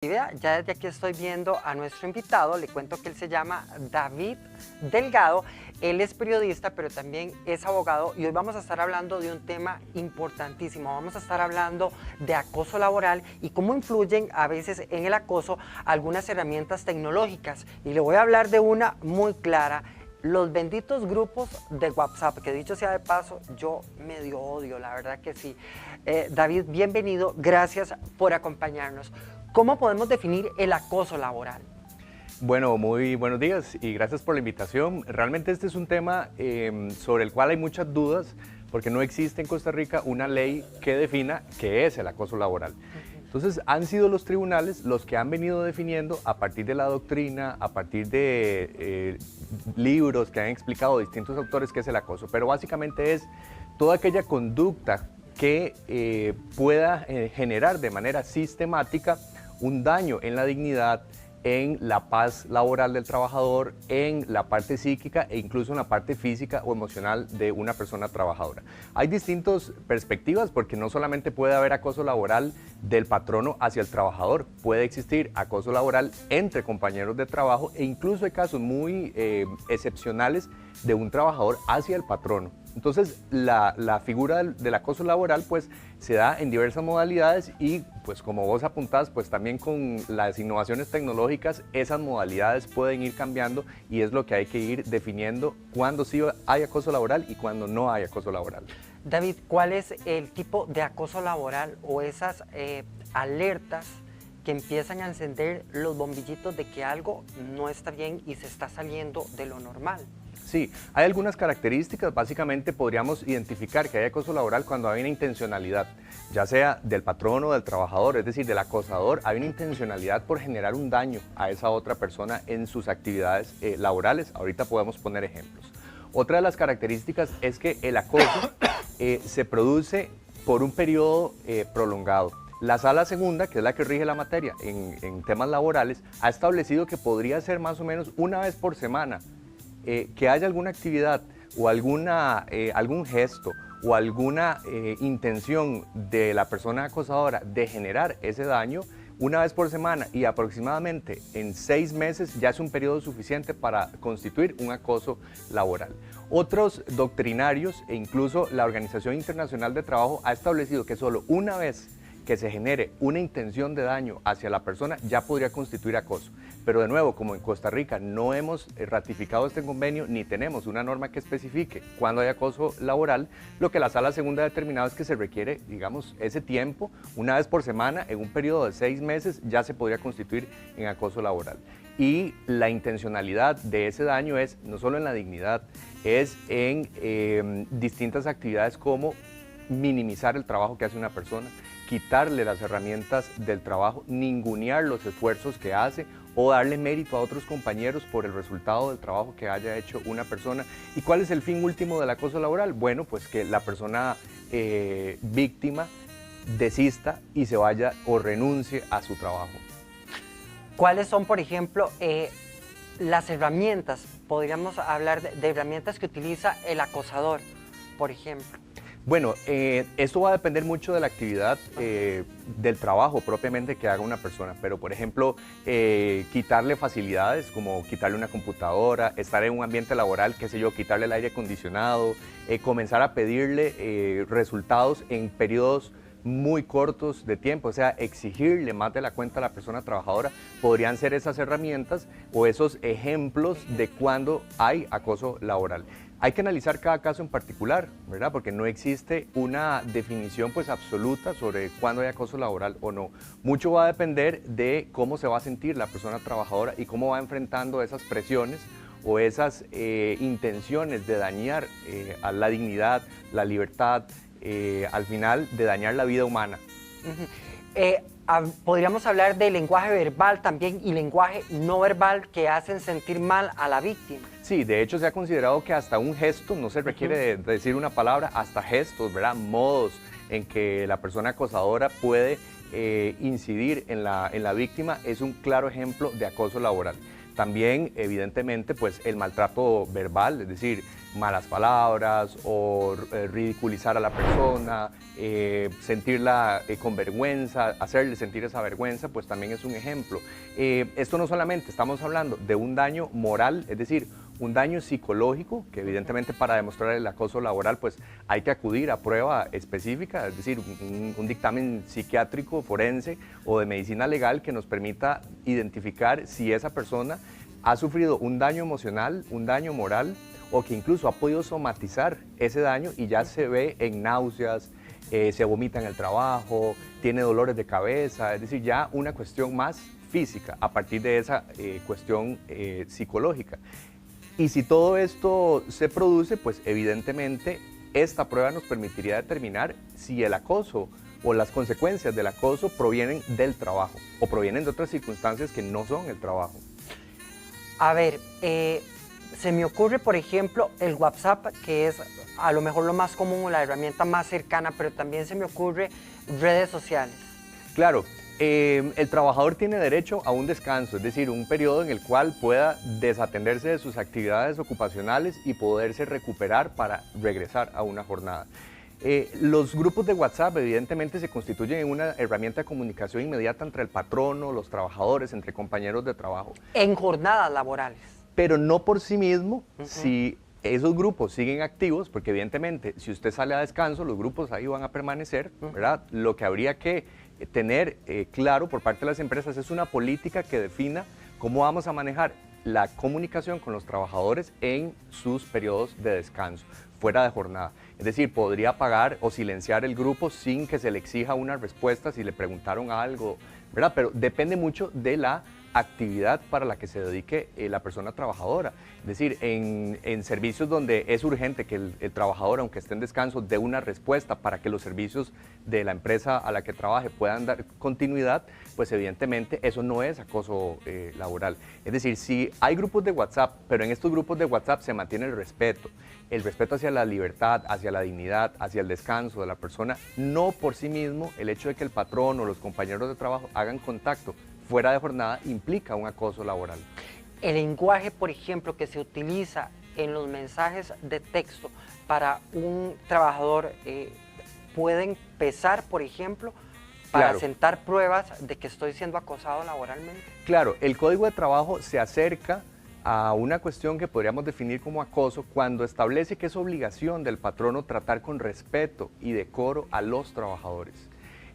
Idea, ya desde aquí estoy viendo a nuestro invitado, le cuento que él se llama David Delgado, él es periodista pero también es abogado y hoy vamos a estar hablando de un tema importantísimo, vamos a estar hablando de acoso laboral y cómo influyen a veces en el acoso algunas herramientas tecnológicas y le voy a hablar de una muy clara. Los benditos grupos de WhatsApp, que dicho sea de paso, yo medio odio, la verdad que sí. David, bienvenido, gracias por acompañarnos. ¿Cómo podemos definir el acoso laboral? Bueno, muy buenos días y gracias por la invitación. Realmente este es un tema sobre el cual hay muchas dudas porque no existe en Costa Rica una ley que defina qué es el acoso laboral. Entonces han sido los tribunales los que han venido definiendo a partir de la doctrina, a partir de libros que han explicado distintos autores qué es el acoso, pero básicamente es toda aquella conducta que pueda generar de manera sistemática un daño en la dignidad, en la paz laboral del trabajador, en la parte psíquica e incluso en la parte física o emocional de una persona trabajadora. Hay distintas perspectivas porque no solamente puede haber acoso laboral del patrono hacia el trabajador, puede existir acoso laboral entre compañeros de trabajo e incluso hay casos muy excepcionales de un trabajador hacia el patrono. Entonces, la figura del acoso laboral pues se da en diversas modalidades y pues como vos apuntás, pues también con las innovaciones tecnológicas esas modalidades pueden ir cambiando y es lo que hay que ir definiendo cuándo sí hay acoso laboral y cuándo no hay acoso laboral. David, ¿cuál es el tipo de acoso laboral o esas alertas que empiezan a encender los bombillitos de que algo no está bien y se está saliendo de lo normal? Sí, hay algunas características, básicamente podríamos identificar que hay acoso laboral cuando hay una intencionalidad, ya sea del patrón o del trabajador, es decir, del acosador, hay una intencionalidad por generar un daño a esa otra persona en sus actividades laborales, ahorita podemos poner ejemplos. Otra de las características es que el acoso se produce por un periodo prolongado. La Sala Segunda, que es la que rige la materia en temas laborales, ha establecido que podría ser más o menos una vez por semana, que haya alguna actividad o algún gesto o alguna intención de la persona acosadora de generar ese daño una vez por semana y aproximadamente en 6 meses ya es un periodo suficiente para constituir un acoso laboral. Otros doctrinarios e incluso la Organización Internacional de Trabajo ha establecido que solo una vez que se genere una intención de daño hacia la persona ya podría constituir acoso. Pero de nuevo, como en Costa Rica no hemos ratificado este convenio ni tenemos una norma que especifique cuándo hay acoso laboral, lo que la Sala Segunda ha determinado es que se requiere, digamos, ese tiempo, una vez por semana, en un periodo de 6 meses, ya se podría constituir en acoso laboral. Y la intencionalidad de ese daño es no solo en la dignidad, es en distintas actividades como minimizar el trabajo que hace una persona, quitarle las herramientas del trabajo, ningunear los esfuerzos que hace o darle mérito a otros compañeros por el resultado del trabajo que haya hecho una persona. ¿Y cuál es el fin último del acoso laboral? Bueno, pues que la persona víctima desista y se vaya o renuncie a su trabajo. ¿Cuáles son, por ejemplo, las herramientas? Podríamos hablar de herramientas que utiliza el acosador, por ejemplo. Bueno, esto va a depender mucho de la actividad del trabajo propiamente que haga una persona, pero por ejemplo, quitarle facilidades como quitarle una computadora, estar en un ambiente laboral, qué sé yo, quitarle el aire acondicionado, comenzar a pedirle resultados en periodos muy cortos de tiempo, o sea, exigirle más de la cuenta a la persona trabajadora, podrían ser esas herramientas o esos ejemplos de cuando hay acoso laboral. Hay que analizar cada caso en particular, ¿verdad? Porque no existe una definición pues absoluta sobre cuándo hay acoso laboral o no. Mucho va a depender de cómo se va a sentir la persona trabajadora y cómo va enfrentando esas presiones o esas intenciones de dañar a la dignidad, la libertad, al final de dañar la vida humana. Podríamos hablar de lenguaje verbal también y lenguaje no verbal que hacen sentir mal a la víctima. Sí, de hecho se ha considerado que hasta un gesto, no se requiere de decir una palabra, hasta gestos, ¿verdad? Modos en que la persona acosadora puede incidir en la víctima es un claro ejemplo de acoso laboral. También, evidentemente, pues el maltrato verbal, es decir, malas palabras o ridiculizar a la persona, sentirla con vergüenza, hacerle sentir esa vergüenza, pues también es un ejemplo. Esto no solamente estamos hablando de un daño moral, es decir, un daño psicológico, que evidentemente para demostrar el acoso laboral pues hay que acudir a prueba específica, es decir, un dictamen psiquiátrico, forense o de medicina legal que nos permita identificar si esa persona ha sufrido un daño emocional, un daño moral o que incluso ha podido somatizar ese daño y ya se ve en náuseas, se vomita en el trabajo, tiene dolores de cabeza, es decir, ya una cuestión más física a partir de esa cuestión psicológica. Y si todo esto se produce, pues evidentemente esta prueba nos permitiría determinar si el acoso o las consecuencias del acoso provienen del trabajo o provienen de otras circunstancias que no son el trabajo. A ver, se me ocurre, por ejemplo, el WhatsApp, que es a lo mejor lo más común o la herramienta más cercana, pero también se me ocurre redes sociales. Claro. El trabajador tiene derecho a un descanso, es decir, un periodo en el cual pueda desatenderse de sus actividades ocupacionales y poderse recuperar para regresar a una jornada. Los grupos de WhatsApp evidentemente se constituyen en una herramienta de comunicación inmediata entre el patrono, los trabajadores, entre compañeros de trabajo. En jornadas laborales. Pero no por sí mismo, si esos grupos siguen activos, porque evidentemente si usted sale a descanso, los grupos ahí van a permanecer, ¿verdad? Lo que habría que tener claro por parte de las empresas es una política que defina cómo vamos a manejar la comunicación con los trabajadores en sus periodos de descanso, fuera de jornada. Es decir, podría apagar o silenciar el grupo sin que se le exija una respuesta si le preguntaron algo, ¿verdad? Pero depende mucho de la actividad para la que se dedique la persona trabajadora. Es decir, en servicios donde es urgente que el trabajador, aunque esté en descanso, dé una respuesta para que los servicios de la empresa a la que trabaje puedan dar continuidad, pues evidentemente eso no es acoso laboral. Es decir, si hay grupos de WhatsApp, pero en estos grupos de WhatsApp se mantiene el respeto hacia la libertad, hacia la dignidad, hacia el descanso de la persona, no por sí mismo el hecho de que el patrón o los compañeros de trabajo hagan contacto fuera de jornada implica un acoso laboral. El lenguaje, por ejemplo, que se utiliza en los mensajes de texto para un trabajador, pueden pesar, por ejemplo, para sentar pruebas de que estoy siendo acosado laboralmente. Claro, el Código de Trabajo se acerca a una cuestión que podríamos definir como acoso cuando establece que es obligación del patrono tratar con respeto y decoro a los trabajadores.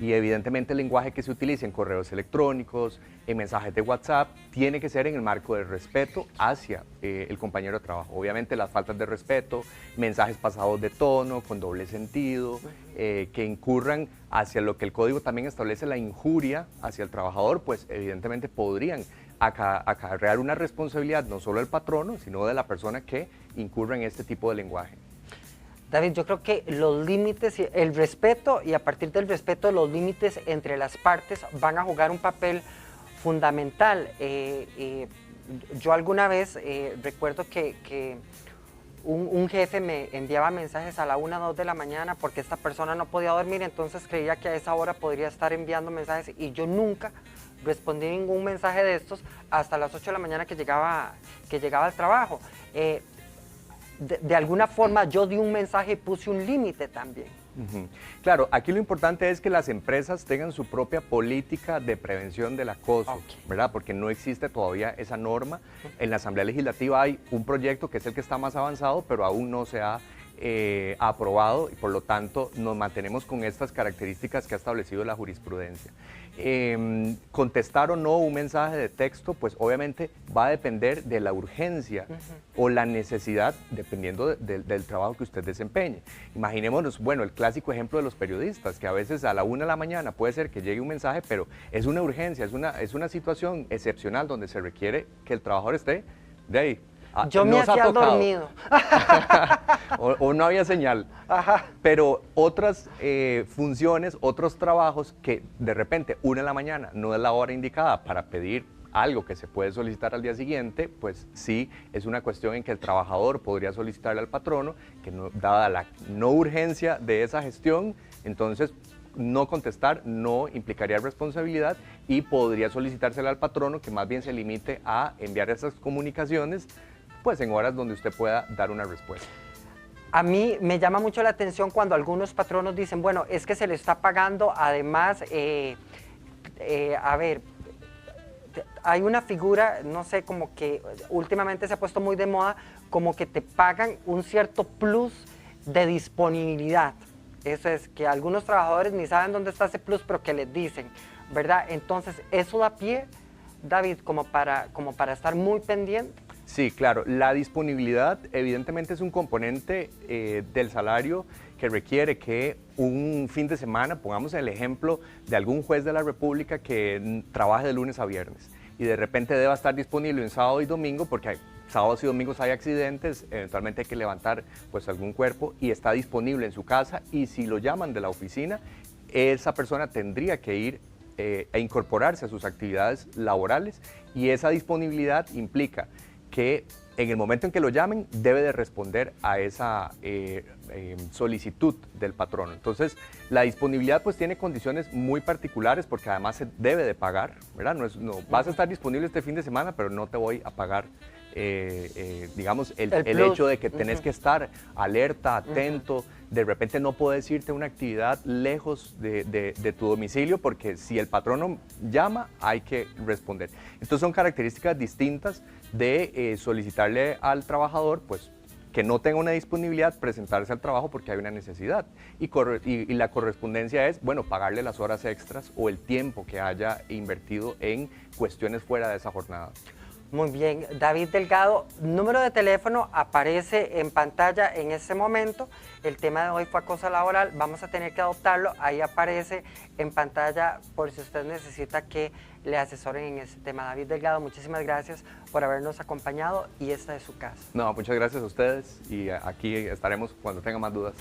Y evidentemente el lenguaje que se utiliza en correos electrónicos, en mensajes de WhatsApp, tiene que ser en el marco del respeto hacia el compañero de trabajo. Obviamente las faltas de respeto, mensajes pasados de tono, con doble sentido, que incurran hacia lo que el código también establece, la injuria hacia el trabajador, pues evidentemente podrían acarrear una responsabilidad no solo del patrono, sino de la persona que incurra en este tipo de lenguaje. David, yo creo que los límites, el respeto y a partir del respeto los límites entre las partes van a jugar un papel fundamental. Yo alguna vez recuerdo que un jefe me enviaba mensajes a la 1 o 2 de la mañana porque esta persona no podía dormir, entonces creía que a esa hora podría estar enviando mensajes y yo nunca respondí ningún mensaje de estos hasta las 8 de la mañana que llegaba al trabajo. De alguna forma yo di un mensaje y puse un límite también. Claro, aquí lo importante es que las empresas tengan su propia política de prevención del acoso, ¿verdad? Porque no existe todavía esa norma. En la Asamblea Legislativa hay un proyecto que es el que está más avanzado, pero aún no se ha aprobado y por lo tanto nos mantenemos con estas características que ha establecido la jurisprudencia. Contestar o no un mensaje de texto, pues obviamente va a depender de la urgencia o la necesidad, dependiendo del trabajo que usted desempeñe. Imaginémonos, bueno, el clásico ejemplo de los periodistas, que a veces a la 1 de la mañana puede ser que llegue un mensaje, pero es una urgencia, es una situación excepcional donde se requiere que el trabajador esté de ahí. Yo me hacía dormido. o no había señal. Ajá. Pero otras funciones, otros trabajos que de repente 1 de la mañana no es la hora indicada para pedir algo que se puede solicitar al día siguiente, pues sí es una cuestión en que el trabajador podría solicitarle al patrono que dada la no urgencia de esa gestión, entonces no contestar no implicaría responsabilidad y podría solicitársela al patrono que más bien se limite a enviar esas comunicaciones pues en horas donde usted pueda dar una respuesta. A mí me llama mucho la atención cuando algunos patronos dicen, bueno, es que se le está pagando, además, a ver, hay una figura, no sé, como que últimamente se ha puesto muy de moda, como que te pagan un cierto plus de disponibilidad. Eso es, que algunos trabajadores ni saben dónde está ese plus, pero que les dicen, ¿verdad? Entonces, eso da pie, David, como para estar muy pendiente. Sí, claro. La disponibilidad evidentemente es un componente del salario que requiere que un fin de semana, pongamos el ejemplo de algún juez de la República que trabaje de lunes a viernes y de repente deba estar disponible en sábado y domingo porque sábados y domingos hay accidentes, eventualmente hay que levantar pues algún cuerpo y está disponible en su casa y si lo llaman de la oficina, esa persona tendría que ir a incorporarse a sus actividades laborales y esa disponibilidad implica que en el momento en que lo llamen debe de responder a esa solicitud del patrono. Entonces, la disponibilidad pues tiene condiciones muy particulares porque además se debe de pagar, ¿verdad? No, vas a estar disponible este fin de semana, pero no te voy a pagar, digamos, el hecho de que tenés que estar alerta, atento, de repente no puedes irte a una actividad lejos de tu domicilio porque si el patrono llama hay que responder. Entonces son características distintas de solicitarle al trabajador pues que no tenga una disponibilidad, presentarse al trabajo porque hay una necesidad y la correspondencia es, bueno, pagarle las horas extras o el tiempo que haya invertido en cuestiones fuera de esa jornada. Muy bien, David Delgado, número de teléfono aparece en pantalla en este momento. El tema de hoy fue acoso laboral, vamos a tener que adoptarlo. Ahí aparece en pantalla por si usted necesita que le asesoren en este tema. David Delgado, muchísimas gracias por habernos acompañado y esta es su casa. No, muchas gracias a ustedes y aquí estaremos cuando tenga más dudas.